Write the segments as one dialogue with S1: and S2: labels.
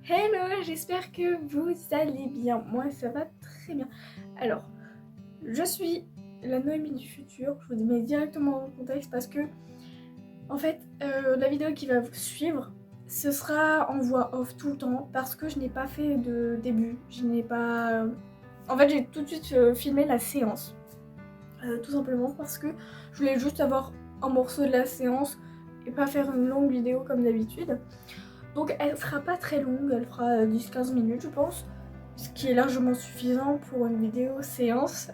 S1: Hello, j'espère que vous allez bien. Moi, ça va très bien. Alors, je suis la Noémie du futur. Je vous mets directement dans le contexte parce que, en fait, la vidéo qui va vous suivre, ce sera en voix off tout le temps parce que je n'ai pas fait de début. Je n'ai pas. En fait, j'ai tout de suite filmé la séance. Tout simplement parce que je voulais juste avoir un morceau de la séance et pas faire une longue vidéo comme d'habitude. Donc elle sera pas très longue, elle fera 10-15 minutes je pense, ce qui est largement suffisant pour une vidéo séance.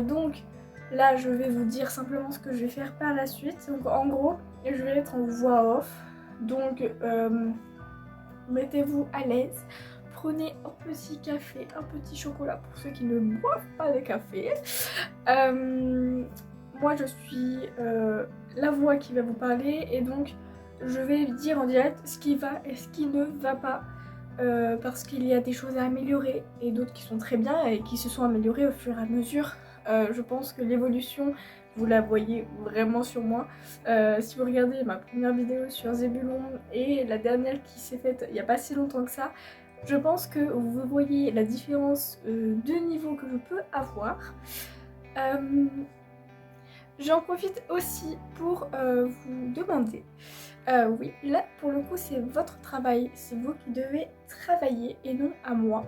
S1: Donc là je vais vous dire simplement ce que je vais faire par la suite. Donc en gros je vais être en voix off, donc mettez-vous à l'aise. Prenez un petit café, un petit chocolat pour ceux qui ne boivent pas de café. Moi je suis la voix qui va vous parler et donc je vais dire en direct ce qui va et ce qui ne va pas parce qu'il y a des choses à améliorer et d'autres qui sont très bien et qui se sont améliorées au fur et à mesure. Je pense que l'évolution, vous la voyez vraiment sur moi. Si vous regardez ma première vidéo sur Zébulon et la dernière qui s'est faite il n'y a pas si longtemps que ça, je pense que vous voyez la différence de niveau que je peux avoir. J'en profite aussi pour vous demander, oui, là pour le coup c'est votre travail, c'est vous qui devez travailler et non à moi.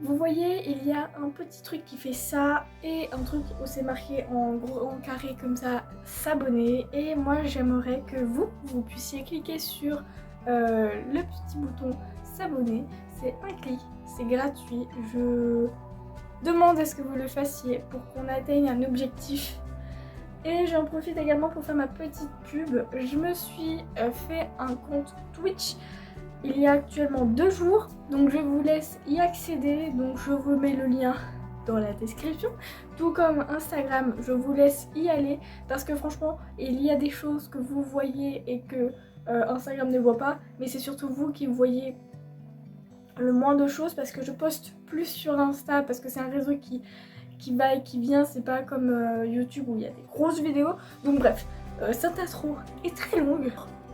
S1: Vous voyez, il y a un petit truc qui fait ça et un truc où c'est marqué en gros en carré comme ça, s'abonner. Et moi j'aimerais que vous puissiez cliquer sur le petit bouton s'abonner. C'est un clic, c'est gratuit. Je demande à ce que vous le fassiez pour qu'on atteigne un objectif. Et j'en profite également pour faire ma petite pub. Je me suis fait un compte Twitch il y a actuellement 2 jours, donc je vous laisse y accéder, donc je vous mets le lien dans la description, tout comme Instagram, je vous laisse y aller parce que franchement il y a des choses que vous voyez et que Instagram ne voit pas, mais c'est surtout vous qui voyez le moins de choses parce que je poste plus sur Insta parce que c'est un réseau qui va et qui vient, c'est pas comme YouTube où il y a des grosses vidéos. Donc bref, cette intro est très longue,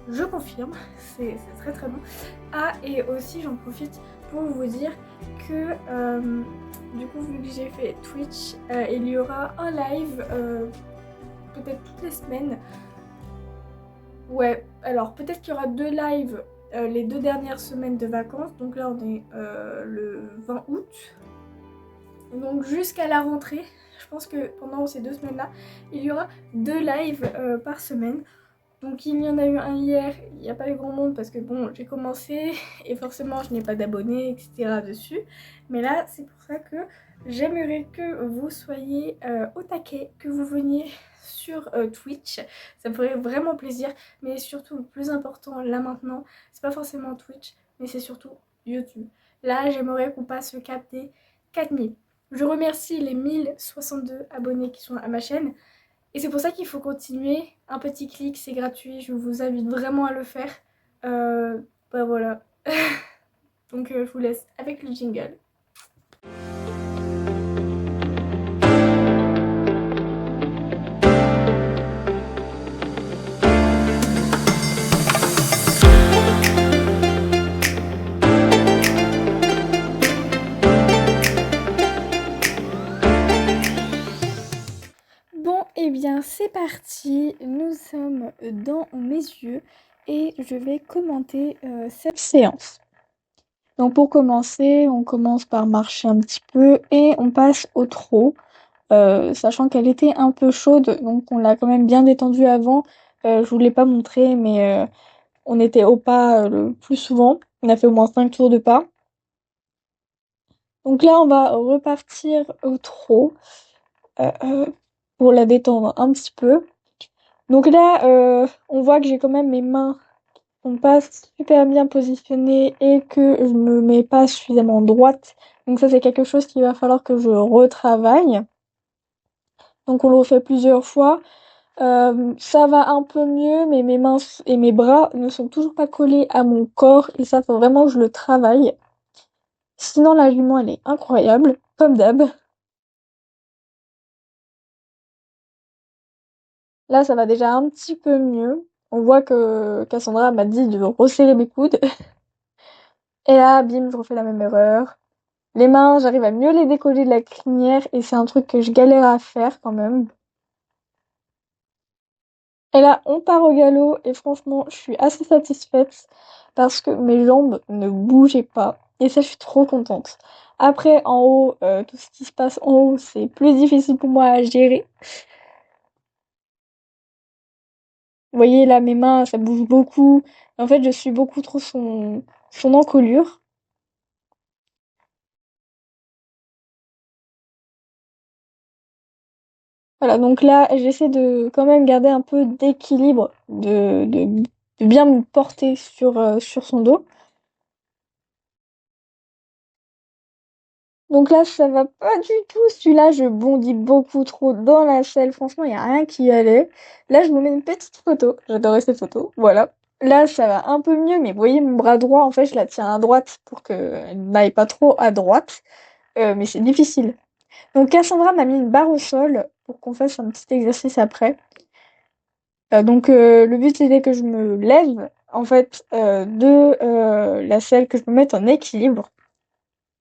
S1: je confirme, c'est très très long. Ah, et aussi j'en profite pour vous dire que du coup vu que j'ai fait Twitch, il y aura un live peut-être toutes les semaines. Ouais, alors peut-être qu'il y aura 2 lives les 2 dernières semaines de vacances, donc là on est le 20 août. Donc jusqu'à la rentrée, je pense que pendant ces 2 semaines-là, il y aura 2 lives par semaine. Donc il y en a eu un hier, il n'y a pas eu grand monde parce que bon, j'ai commencé et forcément je n'ai pas d'abonnés, etc. dessus. Mais là, c'est pour ça que j'aimerais que vous soyez au taquet, que vous veniez sur Twitch. Ça me ferait vraiment plaisir. Mais surtout, le plus important là maintenant, c'est pas forcément Twitch, mais c'est surtout YouTube. Là, j'aimerais qu'on passe le cap des 4000. Je remercie les 1062 abonnés qui sont à ma chaîne. Et c'est pour ça qu'il faut continuer. Un petit clic, c'est gratuit. Je vous invite vraiment à le faire. Bah voilà. Donc je vous laisse avec le jingle. Bon, et bien c'est parti. Nous sommes dans mes yeux et je vais commenter cette séance. Donc pour commencer, on commence par marcher un petit peu et on passe au trot. Sachant qu'elle était un peu chaude, donc on l'a quand même bien détendue avant. Je vous l'ai pas montré, mais on était au pas le plus souvent. On a fait au moins 5 tours de pas. Donc là, on va repartir au trot pour la détendre un petit peu. Donc là, on voit que j'ai quand même mes mains sont pas super bien positionnées et que je me mets pas suffisamment droite. Donc ça, c'est quelque chose qu'il va falloir que je retravaille. Donc on le refait plusieurs fois. Ça va un peu mieux, mais mes mains et mes bras ne sont toujours pas collés à mon corps et ça faut vraiment que je le travaille. Sinon la jument elle est incroyable, comme d'hab. Là ça va déjà un petit peu mieux. On voit que Cassandra m'a dit de resserrer mes coudes. Et là, bim, je refais la même erreur. Les mains, j'arrive à mieux les décoller de la crinière et c'est un truc que je galère à faire quand même. Et là, on part au galop et franchement, je suis assez satisfaite parce que mes jambes ne bougeaient pas. Et ça, je suis trop contente. Après, en haut, tout ce qui se passe en haut, c'est plus difficile pour moi à gérer. Vous voyez, là, mes mains, ça bouge beaucoup. En fait, je suis beaucoup trop son encolure. Voilà, donc là, j'essaie de quand même garder un peu d'équilibre, de bien me porter sur son dos. Donc là, ça va pas du tout. Celui-là, je bondis beaucoup trop dans la selle. Franchement, il y a rien qui allait. Là, je me mets une petite photo. J'adorais cette photo. Voilà. Là, ça va un peu mieux, mais vous voyez, mon bras droit, en fait, je la tiens à droite pour qu'elle n'aille pas trop à droite. Mais c'est difficile. Donc Cassandra m'a mis une barre au sol pour qu'on fasse un petit exercice après. Le but c'était que je me lève en fait de la selle, que je me mette en équilibre.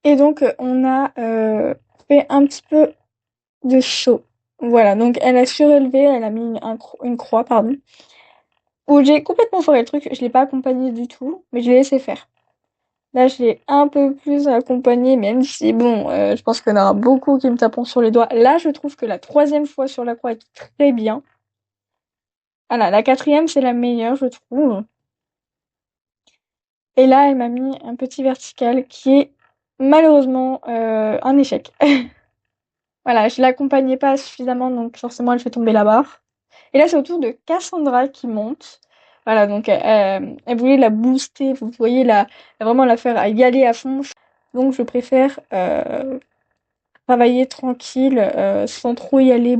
S1: Et donc on a fait un petit peu de saut. Voilà, donc elle a surélevé, elle a mis une croix, pardon. Où j'ai complètement foiré le truc, je l'ai pas accompagné du tout, mais je l'ai laissé faire. Là, je l'ai un peu plus accompagné, même si, bon, je pense qu'il y en aura beaucoup qui me taperont sur les doigts. Là, je trouve que la troisième fois sur la croix est très bien. Voilà, la quatrième, c'est la meilleure, je trouve. Et là, elle m'a mis un petit vertical qui est malheureusement un échec. Voilà, je l'accompagnais pas suffisamment, donc forcément, elle fait tomber la barre. Et là, c'est au tour de Cassandra qui monte. Voilà, donc elle voulait la booster, vous voyez, vraiment la faire y aller à fond. Donc, je préfère travailler tranquille, sans trop y aller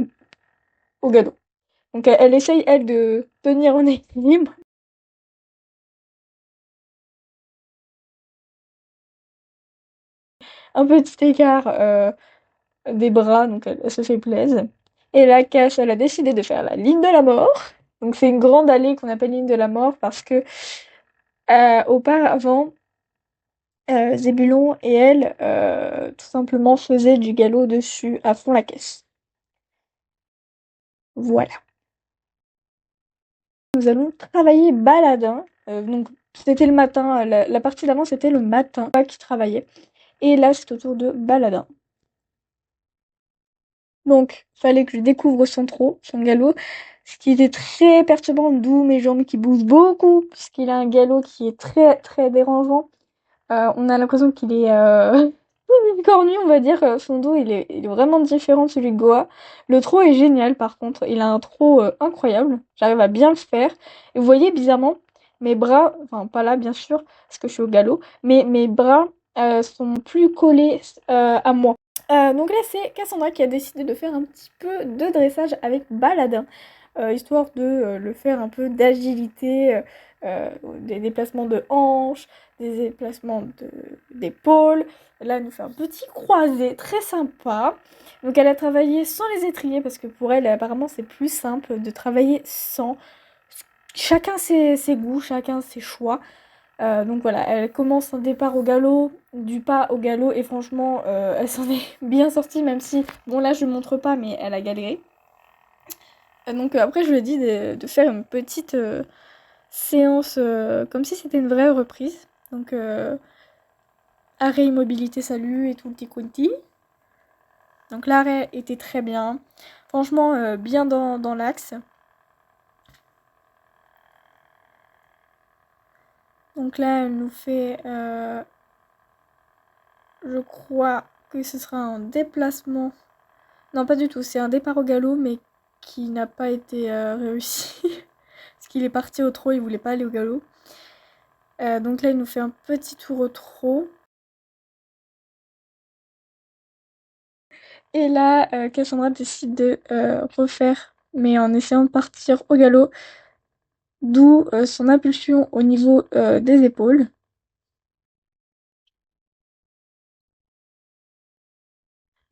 S1: au galop. Donc elle essaye, elle, de tenir en équilibre. Un petit écart des bras, donc elle se fait plaisir. Et la Cass, elle a décidé de faire la ligne de la mort. Donc c'est une grande allée qu'on appelle ligne de la mort parce que auparavant, Zébulon et elle, tout simplement, faisaient du galop dessus à fond la caisse. Voilà. Nous allons travailler baladin. Donc c'était le matin, la partie d'avant c'était le matin qui travaillait. Et là c'est au tour de baladin. Donc fallait que je découvre son trot, son galop. Ce qui était très perturbant, d'où mes jambes qui bougent beaucoup, puisqu'il a un galop qui est très très dérangeant. On a l'impression qu'il est cornu, on va dire. Son dos, il est vraiment différent de celui de Goa. Le trot est génial, par contre. Il a un trot incroyable. J'arrive à bien le faire. Et vous voyez, bizarrement, mes bras, enfin pas là, bien sûr, parce que je suis au galop, mais mes bras sont plus collés à moi. Donc là, c'est Cassandra qui a décidé de faire un petit peu de dressage avec Baladin, histoire de le faire un peu d'agilité, des déplacements de hanches, des déplacements d'épaule. Là, elle nous fait un petit croisé très sympa. Donc elle a travaillé sans les étriers parce que pour elle, apparemment, c'est plus simple de travailler sans. Chacun ses goûts, chacun ses choix. Donc voilà, elle commence un départ au galop, du pas au galop, et franchement, elle s'en est bien sortie, même si, bon là je ne montre pas, mais elle a galéré. Après, je lui ai dit de faire une petite séance, comme si c'était une vraie reprise. Donc arrêt, immobilité, salut et tout le petit quanti. Donc l'arrêt était très bien. Franchement, bien dans l'axe. Donc là, elle nous fait, je crois que ce sera un déplacement. Non, pas du tout, c'est un départ au galop, mais qui n'a pas été réussi. Parce qu'il est parti au trot, il voulait pas aller au galop. Donc là, il nous fait un petit tour au trot. Et là, Cassandra décide de refaire, mais en essayant de partir au galop, d'où son impulsion au niveau des épaules.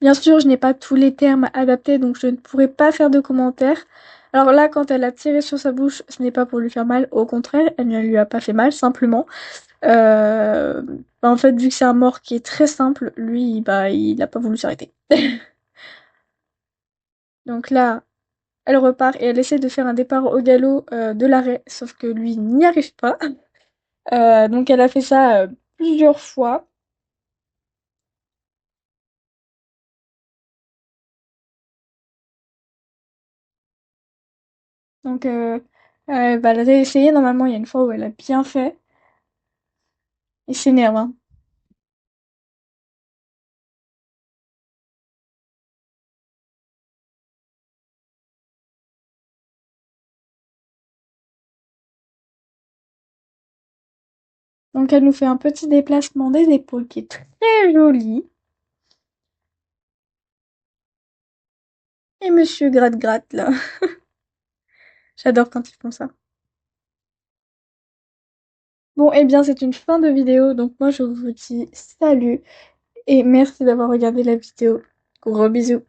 S1: Bien sûr, je n'ai pas tous les termes adaptés, donc je ne pourrais pas faire de commentaires. Alors là, quand elle a tiré sur sa bouche, ce n'est pas pour lui faire mal, au contraire, elle ne lui a pas fait mal, simplement. Euh, Bah, en fait, vu que c'est un mort qui est très simple, lui, bah, il a pas voulu s'arrêter. Donc là, elle repart et elle essaie de faire un départ au galop de l'arrêt, sauf que lui n'y arrive pas. Donc elle a fait ça plusieurs fois. Donc bah, elle a essayé, normalement, il y a une fois où elle a bien fait. Il s'énerve, hein. Donc elle nous fait un petit déplacement des épaules qui est très joli. Et monsieur gratte-gratte, là. J'adore quand ils font ça. Bon, eh bien, c'est une fin de vidéo, donc moi je vous dis salut et merci d'avoir regardé la vidéo. Gros bisous.